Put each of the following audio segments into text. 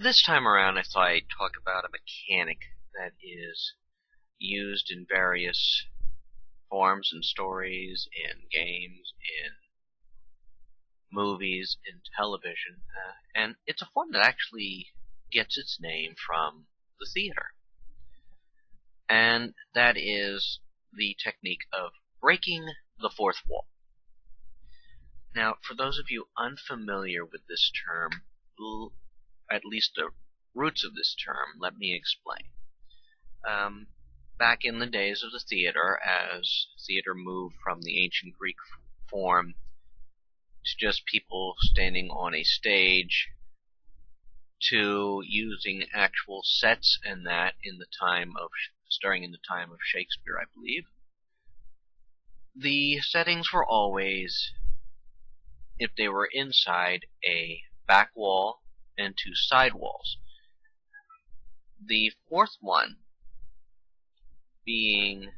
This time around, I thought I'd talk about a mechanic that is used in various forms and stories, in games, in movies, in television, and it's a form that actually gets its name from the theater. And that is the technique of breaking the fourth wall. Now, for those of you unfamiliar with this term, at least the roots of this term, let me explain. Back in the days of the theater, as theater moved from the ancient Greek form to just people standing on a stage to using actual sets and that starting in the time of Shakespeare, I believe, the settings were always, if they were inside, a back wall and two side walls. The fourth one being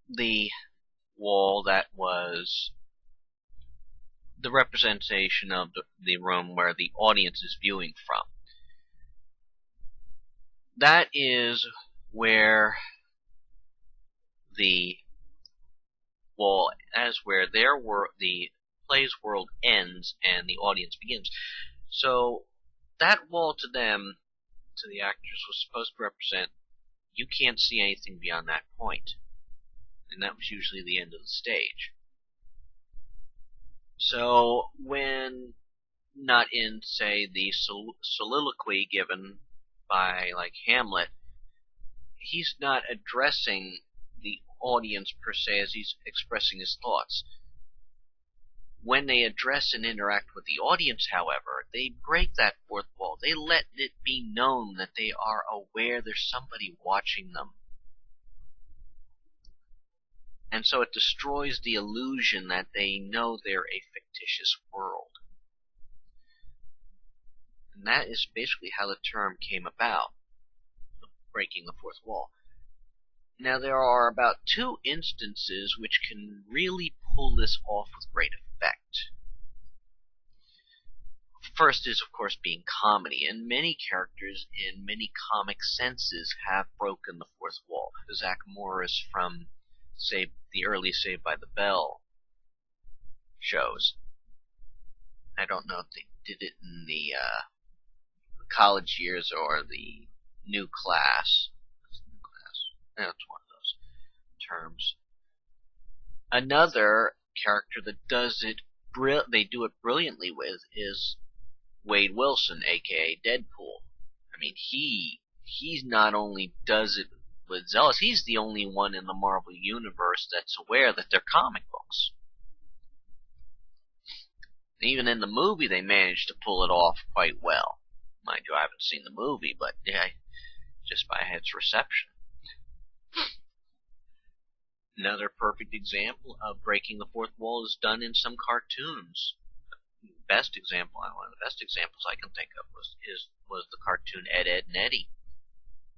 the wall that was the representation of the room where the audience is viewing from. That is where the wall, the play's world ends and the audience begins. So that wall to them, to the actors, was supposed to represent you can't see anything beyond that point. And that was usually the end of the stage. So when not in, say, the soliloquy given by, like, Hamlet, he's not addressing the audience per se as he's expressing his thoughts. When they address and interact with the audience, however, they break that fourth wall. They let it be known that they are aware there's somebody watching them. And so it destroys the illusion that they know they're a fictitious world. And that is basically how the term came about, breaking the fourth wall. Now, there are about 2 instances which can really pull this off with great effect. First is, of course, being comedy, and many characters in many comic senses have broken the fourth wall. Zach Morris from the early Saved by the Bell shows. I don't know if they did it in the college years or the new class. That's one of those terms. Another character that does it, they do it brilliantly with, is Wade Wilson, aka Deadpool. I mean, he's not only does it with zealous, he's the only one in the Marvel Universe that's aware that they're comic books. Even in the movie, they managed to pull it off quite well. Mind you, I haven't seen the movie, but yeah, just by its reception. Another perfect example of breaking the fourth wall is done in some cartoons. One of the best examples I can think of was the cartoon Edd, Edd and Eddy.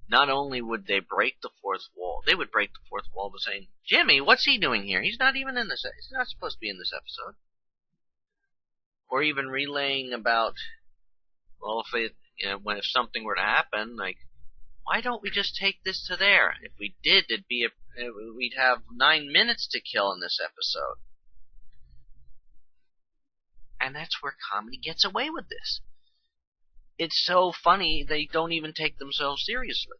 Not only would they break the fourth wall, they would break the fourth wall by saying, "Jimmy, what's he doing here? He's not even in this. He's not supposed to be in this episode." Or even relaying about, well, if something were to happen, like, why don't we just take this to there? If we did, we'd have 9 minutes to kill in this episode. And that's where comedy gets away with this. It's so funny they don't even take themselves seriously.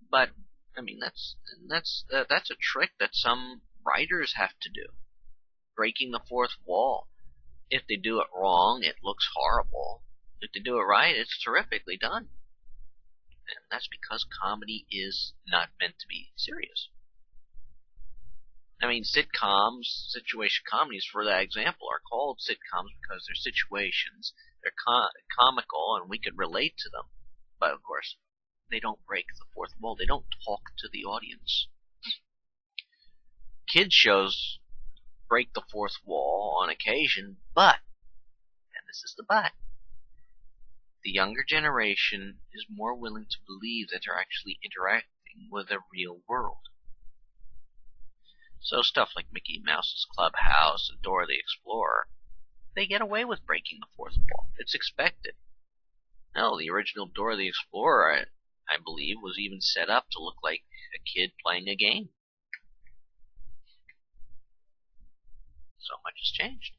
But I mean, that's a trick that some writers have to do. Breaking the fourth wall. If they do it wrong, it looks horrible. If they do it right, it's terrifically done. And that's because comedy is not meant to be serious. I mean, sitcoms, situation comedies, for that example, are called sitcoms because they're situations, they're comical, and we could relate to them. But, of course, they don't break the fourth wall. They don't talk to the audience. Kids shows break the fourth wall on occasion, but, and this is the but, the younger generation is more willing to believe that they're actually interacting with a real world. So stuff like Mickey Mouse's Clubhouse and Dora the Explorer, they get away with breaking the fourth wall. It's expected. No, the original Dora the Explorer, I believe, was even set up to look like a kid playing a game. So much has changed.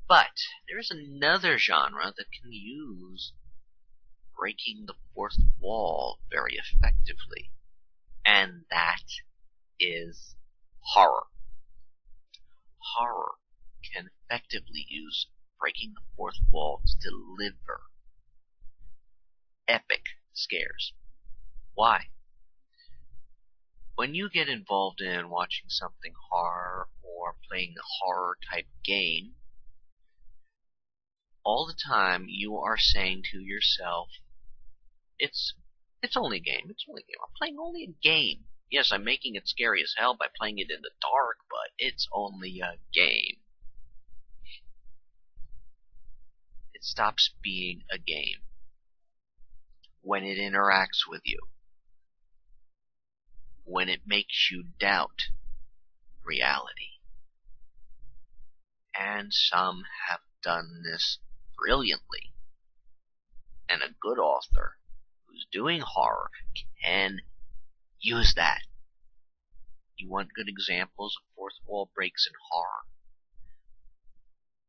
But there is another genre that can use breaking the fourth wall very effectively, and that is horror. Horror can effectively use breaking the fourth wall to deliver epic scares. Why? When you get involved in watching something horror or playing a horror type game, all the time you are saying to yourself, it's only a game, it's only a game. I'm playing only a game. Yes, I'm making it scary as hell by playing it in the dark, but it's only a game. It stops being a game when it interacts with you, when it makes you doubt reality. And some have done this brilliantly. And a good author who's doing horror can use that. You want good examples of fourth wall breaks in horror?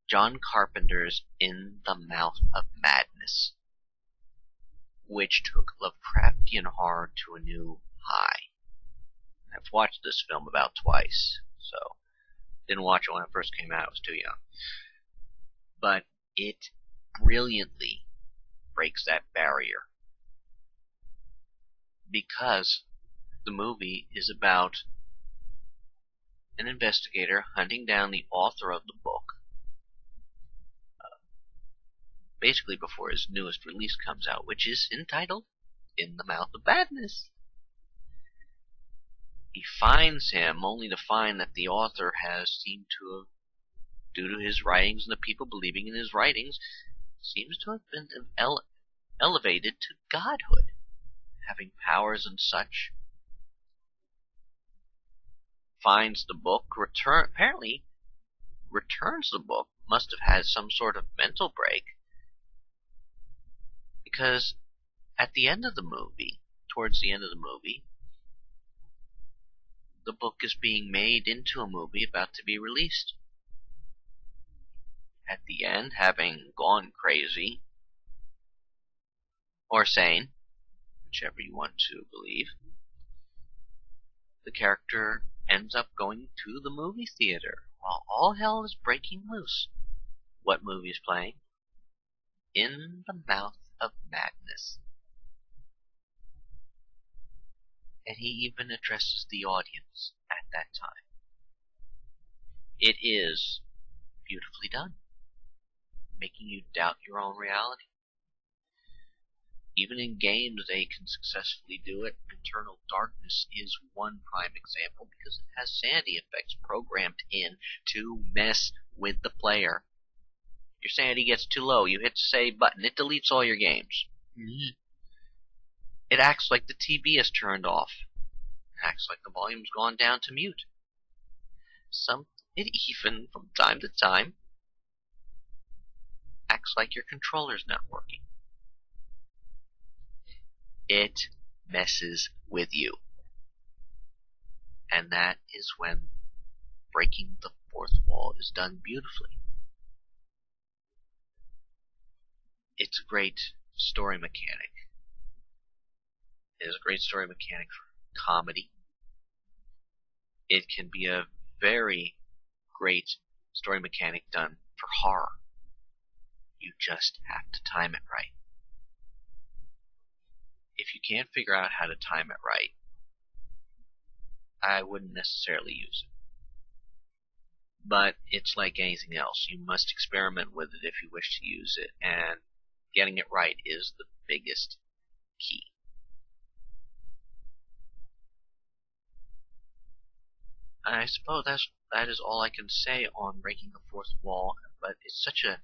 John Carpenter's In the Mouth of Madness, which took Lovecraftian horror to a new high. I've watched this film about twice, so didn't watch it when it first came out, I was too young. But it brilliantly breaks that barrier, because the movie is about an investigator hunting down the author of the book, basically before his newest release comes out, which is entitled In the Mouth of Madness. He finds him only to find that the author has seemed to have, due to his writings and the people believing in his writings, seems to have been elevated to godhood, having powers and such. Finds the book, apparently returns the book, must have had some sort of mental break, because at the end of the movie, towards the end of the movie, the book is being made into a movie about to be released. At the end, having gone crazy, or sane, whichever you want to believe, the character ends up going to the movie theater while all hell is breaking loose. What movie is playing? In the Mouth of Madness. And he even addresses the audience at that time. It is beautifully done, making you doubt your own reality. Even in games they can successfully do it. Eternal Darkness is one prime example because it has sanity effects programmed in to mess with the player. Your sanity gets too low, you hit the save button, it deletes all your games. It acts like the TV is turned off. It acts like the volume's gone down to mute. It even, from time to time, acts like your controller's not working. It messes with you. And that is when breaking the fourth wall is done beautifully. It's a great story mechanic. It is a great story mechanic for comedy. It can be a very great story mechanic done for horror. You just have to time it right. If you can't figure out how to time it right, I wouldn't necessarily use it. But it's like anything else. You must experiment with it if you wish to use it, and getting it right is the biggest key. And I suppose that is all I can say on breaking the fourth wall, but it's such a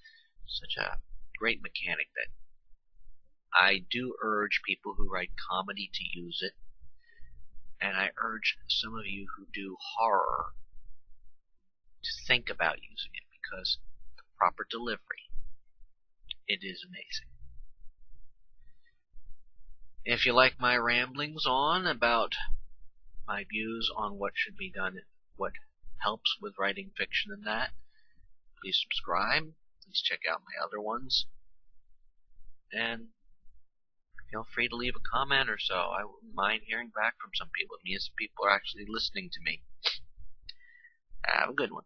great mechanic that I do urge people who write comedy to use it, And I urge some of you who do horror to think about using it, because the proper delivery, it is amazing. If you like my ramblings on about my views on what should be done, what helps with writing fiction and that, please subscribe. Please check out my other ones. And feel free to leave a comment or so. I wouldn't mind hearing back from some people. It means people are actually listening to me. Have a good one.